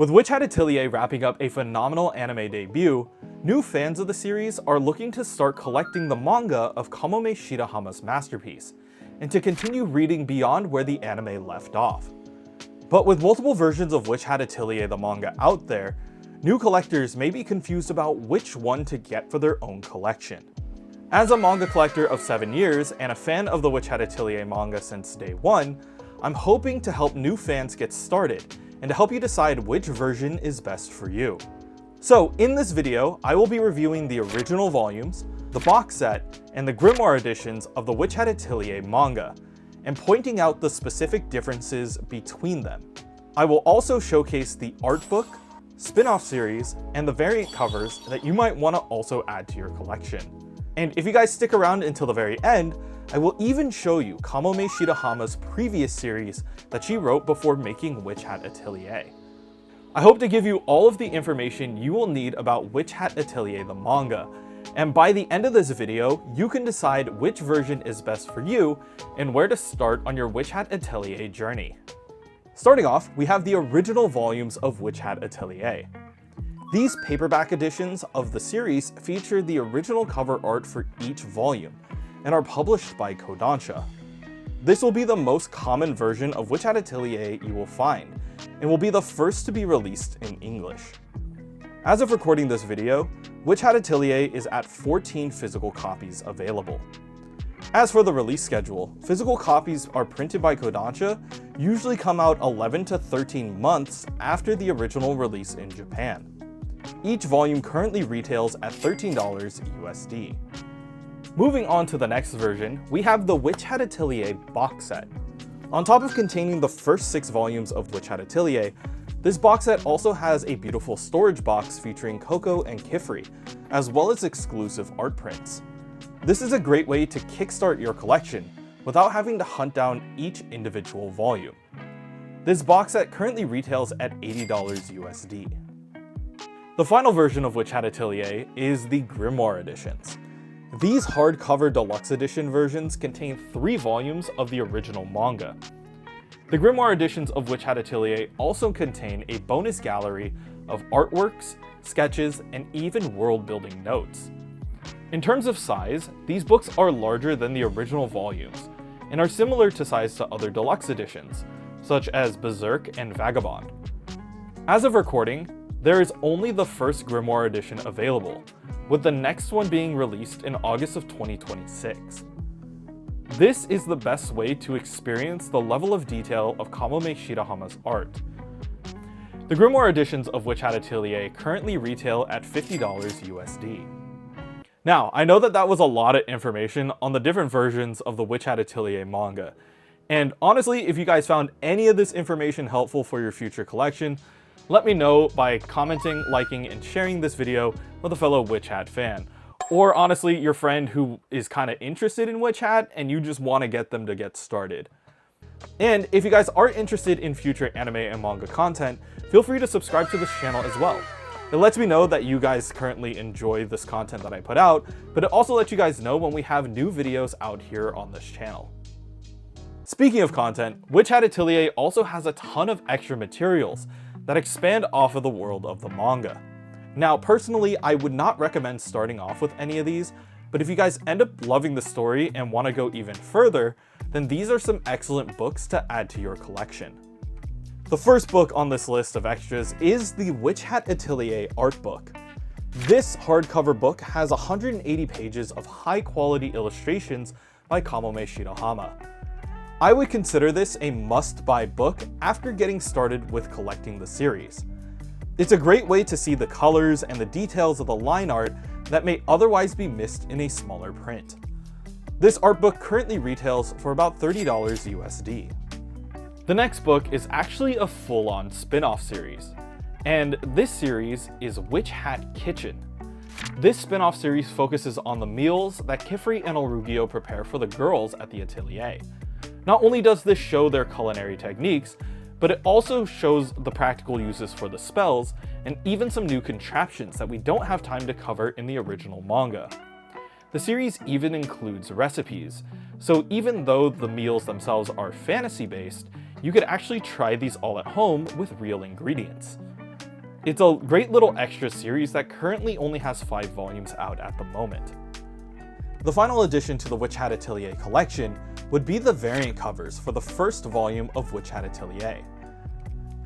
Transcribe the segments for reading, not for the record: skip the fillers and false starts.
With Witch Hat Atelier wrapping up a phenomenal anime debut, new fans of the series are looking to start collecting the manga of Kamome Shirahama's masterpiece, and to continue reading beyond where the anime left off. But with multiple versions of Which Hat Atelier the manga out there, new collectors may be confused about which one to get for their own collection. As a manga collector of 7 years and a fan of the Which Hat Atelier manga since day one, I'm hoping to help new fans get started and to help you decide which version is best for you. So in this video, I will be reviewing the original volumes, the box set, and the Grimoire editions of the Which Hat Atelier manga, and pointing out the specific differences between them. I will also showcase the art book, spin-off series, and the variant covers that you might want to also add to your collection. And if you guys stick around until the very end, I will even show you Kamome Shirahama's previous series that she wrote before making Which Hat Atelier. I hope to give you all of the information you will need about Which Hat Atelier the manga, and by the end of this video, you can decide which version is best for you and where to start on your Which Hat Atelier journey. Starting off, we have the original volumes of Which Hat Atelier. These paperback editions of the series feature the original cover art for each volume, and are published by Kodansha. This will be the most common version of Which Hat Atelier you will find, and will be the first to be released in English. As of recording this video, Which Hat Atelier is at 14 physical copies available. As for the release schedule, physical copies are printed by Kodansha, usually come out 11 to 13 months after the original release in Japan. Each volume currently retails at $13 USD. Moving on to the next version, we have the Which Hat Atelier box set. On top of containing the first 6 volumes of Which Hat Atelier, this box set also has a beautiful storage box featuring Coco and Kifri, as well as exclusive art prints. This is a great way to kickstart your collection without having to hunt down each individual volume. This box set currently retails at $80 USD. The final version of Which Hat Atelier is the Grimoire Editions. These hardcover deluxe edition versions contain 3 volumes of the original manga. The Grimoire editions of Which Hat Atelier also contain a bonus gallery of artworks, sketches, and even world-building notes. In terms of size, these books are larger than the original volumes, and are similar to size to other deluxe editions, such as Berserk and Vagabond. As of recording, there is only the first Grimoire edition available, with the next one being released in August of 2026. This is the best way to experience the level of detail of Kamome Shirahama's art. The Grimoire editions of Which Hat Atelier currently retail at $50 USD. Now, I know that was a lot of information on the different versions of the Which Hat Atelier manga, and honestly, if you guys found any of this information helpful for your future collection, let me know by commenting, liking, and sharing this video with a fellow Witch Hat fan. Or honestly, your friend who is kind of interested in Witch Hat and you just want to get them to get started. And if you guys are interested in future anime and manga content, feel free to subscribe to this channel as well. It lets me know that you guys currently enjoy this content that I put out, but it also lets you guys know when we have new videos out here on this channel. Speaking of content, Which Hat Atelier also has a ton of extra materials that expand off of the world of the manga. Now, personally, I would not recommend starting off with any of these, but if you guys end up loving the story and want to go even further, then these are some excellent books to add to your collection. The first book on this list of extras is the Which Hat Atelier art book. This hardcover book has 180 pages of high-quality illustrations by Kamome Shirahama. I would consider this a must-buy book after getting started with collecting the series. It's a great way to see the colors and the details of the line art that may otherwise be missed in a smaller print. This art book currently retails for about $30 USD. The next book is actually a full-on spin-off series, and this series is Witch Hat Kitchen. This spin-off series focuses on the meals that Kifri and Orugio prepare for the girls at the atelier. Not only does this show their culinary techniques, but it also shows the practical uses for the spells and even some new contraptions that we don't have time to cover in the original manga. The series even includes recipes, so even though the meals themselves are fantasy-based, you could actually try these all at home with real ingredients. It's a great little extra series that currently only has 5 volumes out at the moment. The final addition to the Witch Hat Atelier collection would be the variant covers for the first volume of Witch Hat Atelier.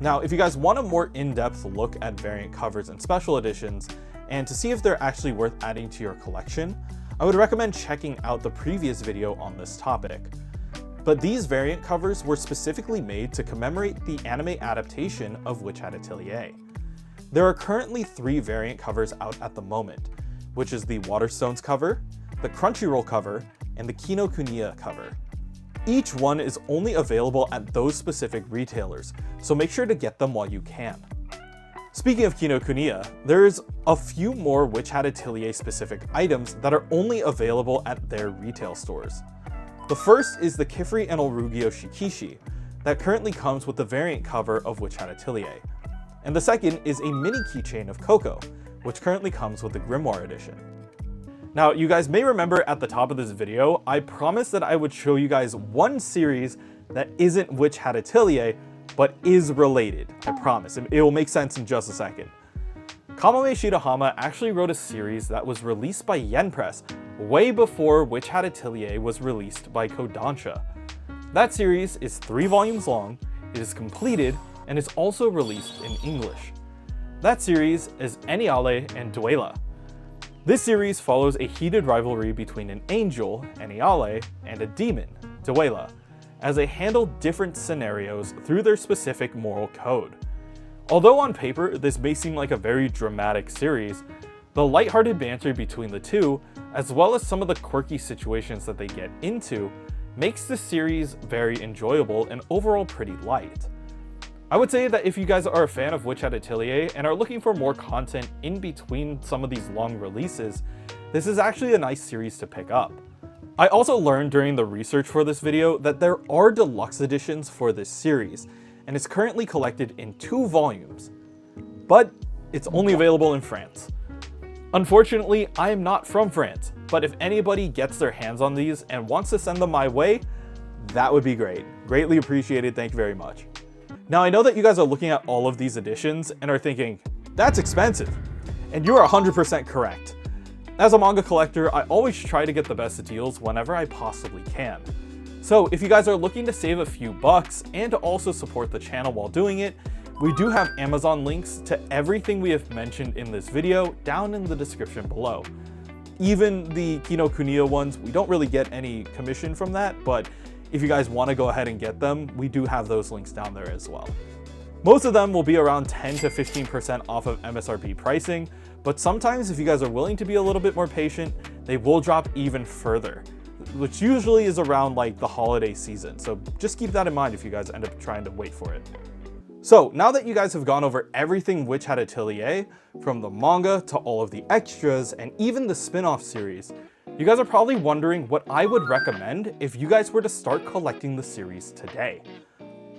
Now, if you guys want a more in-depth look at variant covers and special editions, and to see if they're actually worth adding to your collection, I would recommend checking out the previous video on this topic. But these variant covers were specifically made to commemorate the anime adaptation of Witch Hat Atelier. There are currently 3 variant covers out at the moment, which is the Waterstones cover, the Crunchyroll cover, and the Kinokuniya cover. Each one is only available at those specific retailers, so make sure to get them while you can. Speaking of Kinokuniya, there's a few more Witch Hat Atelier specific items that are only available at their retail stores. The first is the Kifri and Orugyo Shikishi that currently comes with the variant cover of Witch Hat Atelier. And the second is a mini keychain of Coco, which currently comes with the Grimoire Edition. Now, you guys may remember at the top of this video, I promised that I would show you guys one series that isn't Witch Hat Atelier, but is related. I promise. It will make sense in just a second. Kamome Shirahama actually wrote a series that was released by Yen Press way before Witch Hat Atelier was released by Kodansha. That series is 3 volumes long, it is completed, and is also released in English. That series is Eniale and Duela. This series follows a heated rivalry between an angel, Eniale, and a demon, Duela, as they handle different scenarios through their specific moral code. Although on paper this may seem like a very dramatic series, the lighthearted banter between the two, as well as some of the quirky situations that they get into, makes the series very enjoyable and overall pretty light. I would say that if you guys are a fan of Witch Hat Atelier and are looking for more content in between some of these long releases, this is actually a nice series to pick up. I also learned during the research for this video that there are deluxe editions for this series, and it's currently collected in 2 volumes, but it's only available in France. Unfortunately, I am not from France, but if anybody gets their hands on these and wants to send them my way, that would be great. Greatly appreciated, thank you very much. Now, I know that you guys are looking at all of these editions and are thinking, that's expensive. And you are 100% correct. As a manga collector, I always try to get the best deals whenever I possibly can. So if you guys are looking to save a few bucks and to also support the channel while doing it, we do have Amazon links to everything we have mentioned in this video down in the description below. Even the Kinokuniya ones, we don't really get any commission from that, but if you guys want to go ahead and get them, we do have those links down there as well. Most of them will be around 10 to 15% off of MSRP pricing, but sometimes if you guys are willing to be a little bit more patient, they will drop even further, which usually is around like the holiday season. So just keep that in mind if you guys end up trying to wait for it. So now that you guys have gone over everything Witch Hat Atelier, from the manga to all of the extras and even the spin-off series, you guys are probably wondering what I would recommend if you guys were to start collecting the series today.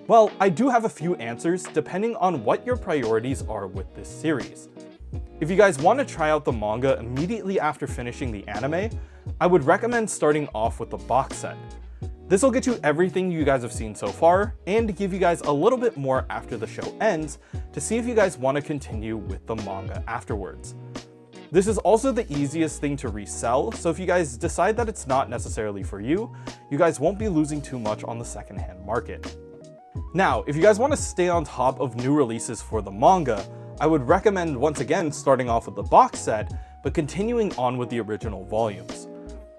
Well, I do have a few answers depending on what your priorities are with this series. If you guys want to try out the manga immediately after finishing the anime, I would recommend starting off with the box set. This will get you everything you guys have seen so far and give you guys a little bit more after the show ends to see if you guys want to continue with the manga afterwards. This is also the easiest thing to resell, so if you guys decide that it's not necessarily for you, you guys won't be losing too much on the secondhand market. Now, if you guys want to stay on top of new releases for the manga, I would recommend once again starting off with the box set, but continuing on with the original volumes.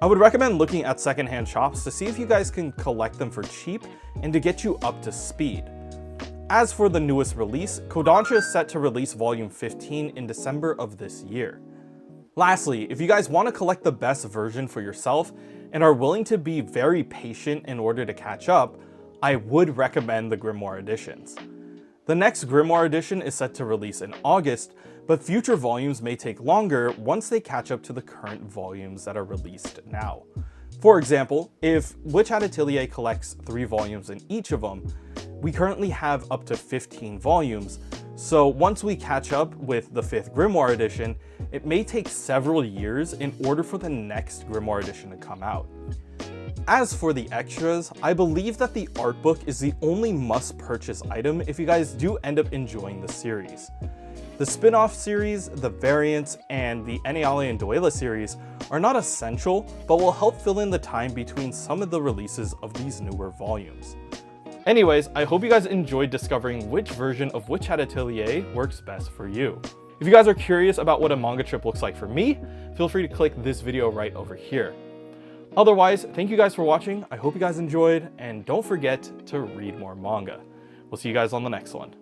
I would recommend looking at secondhand shops to see if you guys can collect them for cheap and to get you up to speed. As for the newest release, Kodansha is set to release volume 15 in December of this year. Lastly, if you guys want to collect the best version for yourself and are willing to be very patient in order to catch up, I would recommend the Grimoire Editions. The next Grimoire Edition is set to release in August, but future volumes may take longer once they catch up to the current volumes that are released now. For example, if Witch Hat Atelier collects 3 volumes in each of them, we currently have up to 15 volumes, so once we catch up with the 5th Grimoire Edition, it may take several years in order for the next Grimoire Edition to come out. As for the extras, I believe that the art book is the only must-purchase item if you guys do end up enjoying the series. The spin-off series, the variants, and the Eneale and Duela series are not essential, but will help fill in the time between some of the releases of these newer volumes. Anyways, I hope you guys enjoyed discovering which version of Witch Hat Atelier works best for you. If you guys are curious about what a manga trip looks like for me, feel free to click this video right over here. Otherwise, thank you guys for watching, I hope you guys enjoyed, and don't forget to read more manga. We'll see you guys on the next one.